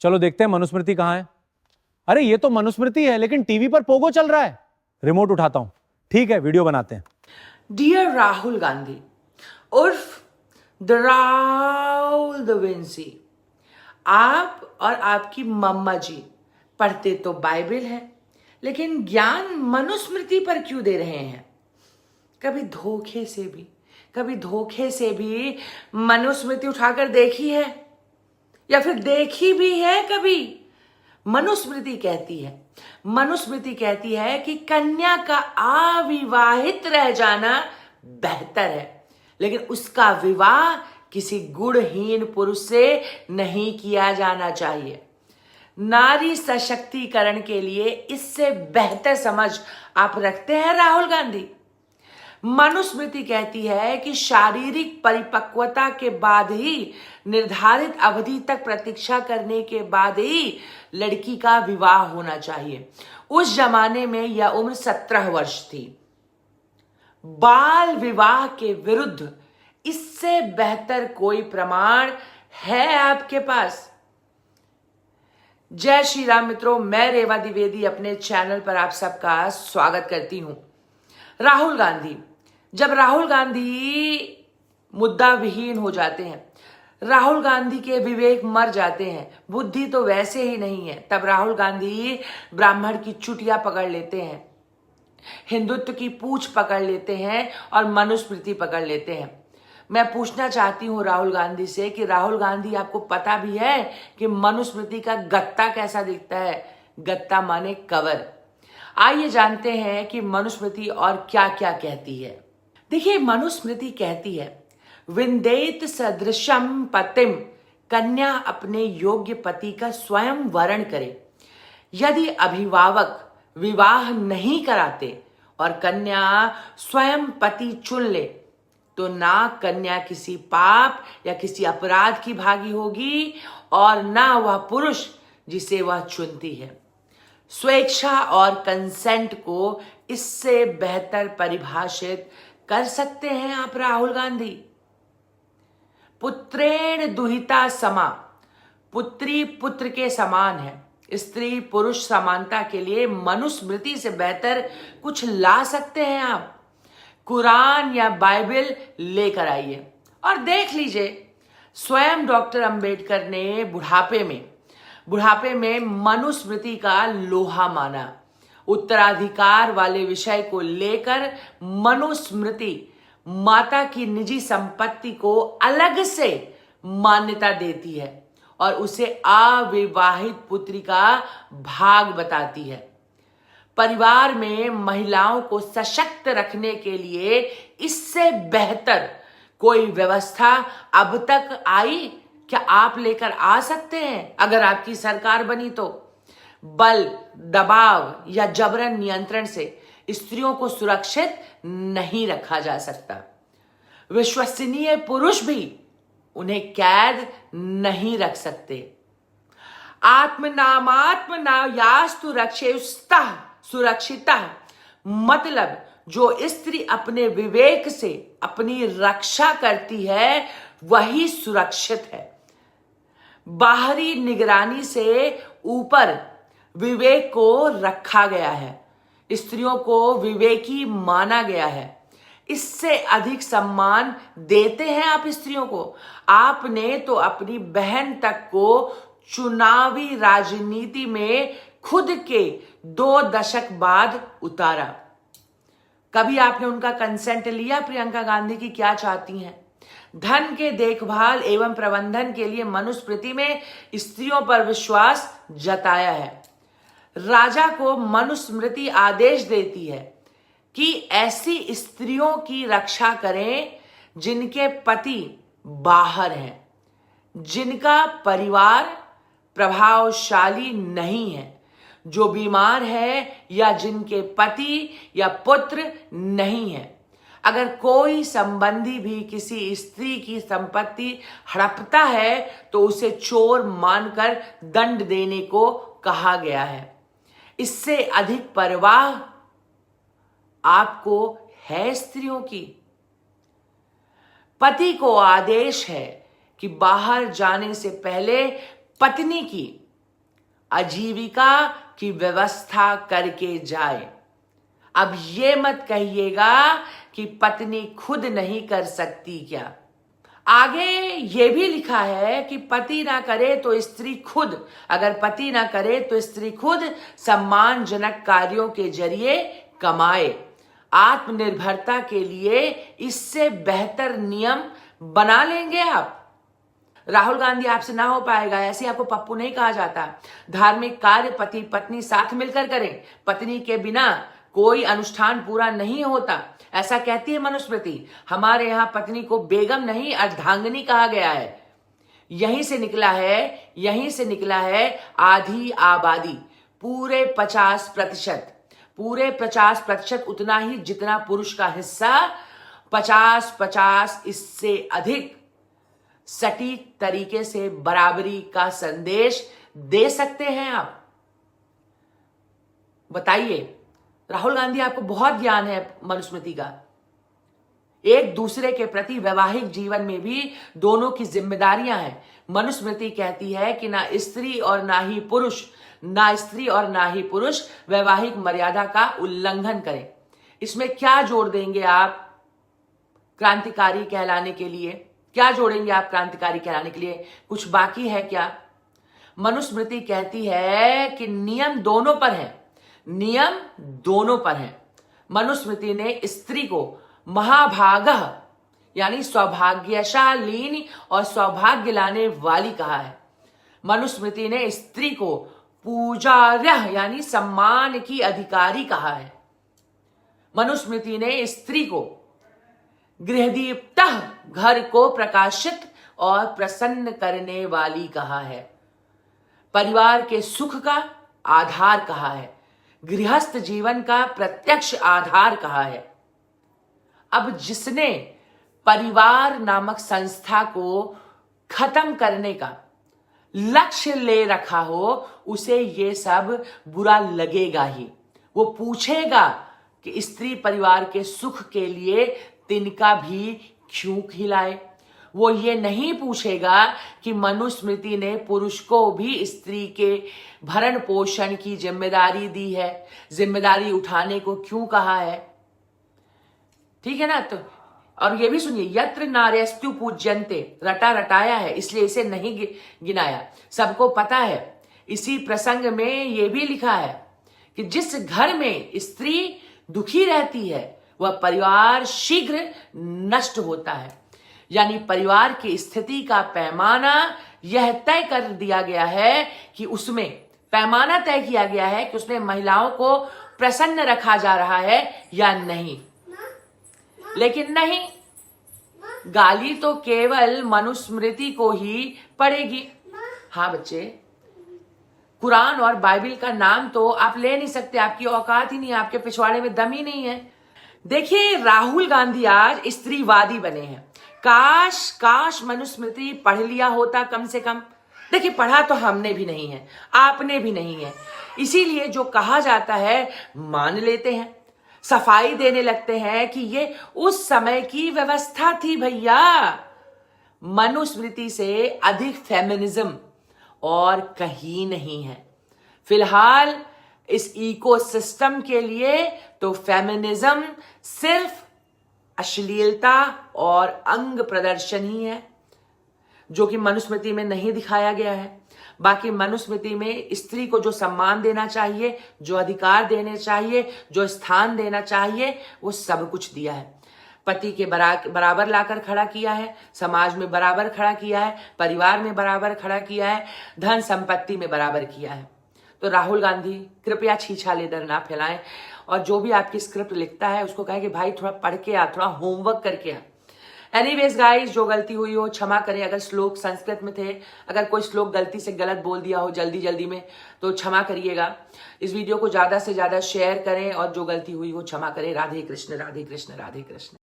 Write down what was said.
चलो देखते हैं मनुस्मृति कहां है। अरे ये तो मनुस्मृति है, लेकिन टीवी पर पोगो चल रहा है। रिमोट उठाता हूं। ठीक है, वीडियो बनाते हैं। डियर राहुल गांधी उर्फ द राहुल द विंसी, आप और आपकी मम्मा जी पढ़ते तो बाइबल है, लेकिन ज्ञान मनुस्मृति पर क्यों दे रहे हैं? कभी धोखे से भी मनुस्मृति उठाकर देखी है, या फिर देखी भी है कभी? मनुस्मृति कहती है कि कन्या का अविवाहित रह जाना बेहतर है, लेकिन उसका विवाह किसी गुणहीन पुरुष से नहीं किया जाना चाहिए। नारी सशक्तिकरण के लिए इससे बेहतर समझ आप रखते हैं राहुल गांधी? मनुस्मृति कहती है कि शारीरिक परिपक्वता के बाद ही, निर्धारित अवधि तक प्रतीक्षा करने के बाद ही लड़की का विवाह होना चाहिए। उस जमाने में यह उम्र 17 वर्ष थी। बाल विवाह के विरुद्ध इससे बेहतर कोई प्रमाण है आपके पास? जय श्री राम मित्रों, मैं रेवा द्विवेदी अपने चैनल पर आप सबका स्वागत करती हूं। जब राहुल गांधी मुद्दा विहीन हो जाते हैं, राहुल गांधी के विवेक मर जाते हैं, बुद्धि तो वैसे ही नहीं है, तब राहुल गांधी ब्राह्मण की चुटिया पकड़ लेते हैं, हिंदुत्व की पूंछ पकड़ लेते हैं और मनुस्मृति पकड़ लेते हैं। मैं पूछना चाहती हूं राहुल गांधी से कि राहुल गांधी, आपको पता भी है कि मनुस्मृति का गत्ता कैसा दिखता है? गत्ता माने कवर। आइए जानते हैं कि मनुस्मृति और क्या क्या कहती है। देखिए, मनुस्मृति कहती है, विंदेत सदृशम पतिम, कन्या अपने योग्य पति का स्वयं वरण करे। यदि अभिभावक विवाह नहीं कराते और कन्या स्वयं पति चुन ले, तो ना कन्या किसी पाप या किसी अपराध की भागी होगी और ना वह पुरुष जिसे वह चुनती है। स्वेच्छा और कंसेंट को इससे बेहतर परिभाषित कर सकते हैं आप राहुल गांधी? पुत्रेण दुहिता समा, पुत्री पुत्र के समान है। स्त्री पुरुष समानता के लिए मनुस्मृति से बेहतर कुछ ला सकते हैं आप? कुरान या बाइबल लेकर आइए और देख लीजिए। स्वयं डॉक्टर अंबेडकर ने बुढ़ापे में मनुस्मृति का लोहा माना। उत्तराधिकार वाले विषय को लेकर मनुस्मृति माता की निजी संपत्ति को अलग से मान्यता देती है और उसे अविवाहित पुत्री का भाग बताती है। परिवार में महिलाओं को सशक्त रखने के लिए इससे बेहतर कोई व्यवस्था अब तक आई? क्या आप लेकर आ सकते हैं अगर आपकी सरकार बनी तो? बल, दबाव या जबरन नियंत्रण से स्त्रियों को सुरक्षित नहीं रखा जा सकता। विश्वसनीय पुरुष भी उन्हें कैद नहीं रख सकते। आत्मनामात्मना यास्तु रक्षेस्तः सुरक्षिता, मतलब जो स्त्री अपने विवेक से अपनी रक्षा करती है वही सुरक्षित है। बाहरी निगरानी से ऊपर विवेक को रखा गया है। स्त्रियों को विवेकी माना गया है। इससे अधिक सम्मान देते हैं आप स्त्रियों को? आपने तो अपनी बहन तक को चुनावी राजनीति में खुद के 2 दशक बाद उतारा। कभी आपने उनका कंसेंट लिया? प्रियंका गांधी की क्या चाहती हैं? धन के देखभाल एवं प्रबंधन के लिए मनुस्मृति में स्त्रियों पर विश्वास जताया है। राजा को मनुस्मृति आदेश देती है कि ऐसी स्त्रियों की रक्षा करें जिनके पति बाहर हैं, जिनका परिवार प्रभावशाली नहीं है, जो बीमार है या जिनके पति या पुत्र नहीं है। अगर कोई संबंधी भी किसी स्त्री की संपत्ति हड़पता है तो उसे चोर मानकर दंड देने को कहा गया है। इससे अधिक परवाह आपको है स्त्रियों की? पति को आदेश है कि बाहर जाने से पहले पत्नी की आजीविका की व्यवस्था करके जाए। अब ये मत कहिएगा कि पत्नी खुद नहीं कर सकती क्या। आगे ये भी लिखा है कि पति ना करे तो स्त्री खुद, अगर पति ना करे तो स्त्री खुद सम्मानजनक कार्यों के जरिए कमाए। आत्मनिर्भरता के लिए इससे बेहतर नियम बना लेंगे आप। राहुल गांधी आपसे ना हो पाएगा, ऐसे आपको पप्पू नहीं कहा जाता। धार्मिक कार्य पति पत्नी साथ मिलकर करें, पत्नी के बिना कोई अनुष्ठान पूरा नहीं होता, ऐसा कहती है मनुस्मृति। हमारे यहाँ पत्नी को बेगम नहीं अर्धांगिनी कहा गया है। यहीं से निकला है आधी आबादी, पूरे 50% उतना ही जितना पुरुष का हिस्सा, 50-50 इससे अधिक सटीक तरीके से बराबरी का संदेश दे सकते हैं आप। बताइए, राहुल गांधी आपको बहुत ज्ञान है मनुस्मृति का। एक दूसरे के प्रति वैवाहिक जीवन में भी दोनों की जिम्मेदारियां हैं। मनुस्मृति कहती है कि ना स्त्री और ना ही पुरुष वैवाहिक मर्यादा का उल्लंघन करें। इसमें क्या जोड़ देंगे आप क्रांतिकारी कहलाने के लिए? क्या जोड़ेंगे आप क्रांतिकारी कहलाने के लिए? कुछ बाकी है क्या? मनुस्मृति कहती है कि नियम दोनों पर है। मनुस्मृति ने स्त्री को महाभागः यानी सौभाग्यशालिनी और सौभाग्य लाने वाली कहा है। मनुस्मृति ने स्त्री को पूजार्ह यानी सम्मान की अधिकारी कहा है। मनुस्मृति ने स्त्री को गृहदीप्तः घर को प्रकाशित और प्रसन्न करने वाली कहा है। परिवार के सुख का आधार कहा है। गृहस्थ जीवन का प्रत्यक्ष आधार कहा है। अब जिसने परिवार नामक संस्था को खत्म करने का लक्ष्य ले रखा हो, उसे ये सब बुरा लगेगा ही। वो पूछेगा कि स्त्री परिवार के सुख के लिए तिनका भी क्यों खिलाए। वो ये नहीं पूछेगा कि मनुस्मृति ने पुरुष को भी स्त्री के भरण पोषण की जिम्मेदारी दी है, जिम्मेदारी उठाने को क्यों कहा है। ठीक है ना? तो और ये भी सुनिए, यत्र नार्यस्तु पूज्यन्ते, रटा रटाया है इसलिए इसे नहीं गिनाया, सबको पता है। इसी प्रसंग में ये भी लिखा है कि जिस घर में स्त्री दुखी रहती है वह परिवार शीघ्र नष्ट होता है। यानी परिवार की स्थिति का पैमाना यह तय कर दिया गया है कि उसमें पैमाना तय किया गया है कि उसमें महिलाओं को प्रसन्न रखा जा रहा है या नहीं। लेकिन नहीं, गाली तो केवल मनुस्मृति को ही पड़ेगी। हाँ बच्चे, कुरान और बाइबल का नाम तो आप ले नहीं सकते, आपकी औकात ही नहीं है, आपके पिछवाड़े में दम ही नहीं है। देखिए, राहुल गांधी आज स्त्रीवादी बने हैं। काश मनुस्मृति पढ़ लिया होता कम से कम। देखिए, पढ़ा तो हमने भी नहीं है, आपने भी नहीं है, इसीलिए जो कहा जाता है मान लेते हैं, सफाई देने लगते हैं कि ये उस समय की व्यवस्था थी भैया। मनुस्मृति से अधिक फेमिनिज्म और कहीं नहीं है। फिलहाल इस इकोसिस्टम के लिए तो फेमिनिज्म सिर्फ अश्लीलता और अंग प्रदर्शन ही है, जो कि मनुस्मृति में नहीं दिखाया गया है। बाकी मनुस्मृति में स्त्री को जो सम्मान देना चाहिए, जो अधिकार देने चाहिए, जो स्थान देना चाहिए, वो सब कुछ दिया है। पति के बराबर लाकर खड़ा किया है, समाज में बराबर खड़ा किया है, परिवार में बराबर खड़ा किया है, धन संपत्ति में बराबर किया है। तो राहुल गांधी कृपया छीछा लेदर ना फैलाएं, और जो भी आपकी स्क्रिप्ट लिखता है उसको कहें कि भाई थोड़ा पढ़ के आ, थोड़ा होमवर्क करके आ। एनीवेज गाइस, जो गलती हुई हो क्षमा करें। अगर श्लोक संस्कृत में थे, अगर कोई श्लोक गलती से गलत बोल दिया हो जल्दी में, तो क्षमा करिएगा। इस वीडियो को ज्यादा से ज्यादा शेयर करें और जो गलती हुई हो क्षमा करें। राधे कृष्ण, राधे कृष्ण, राधे कृष्ण।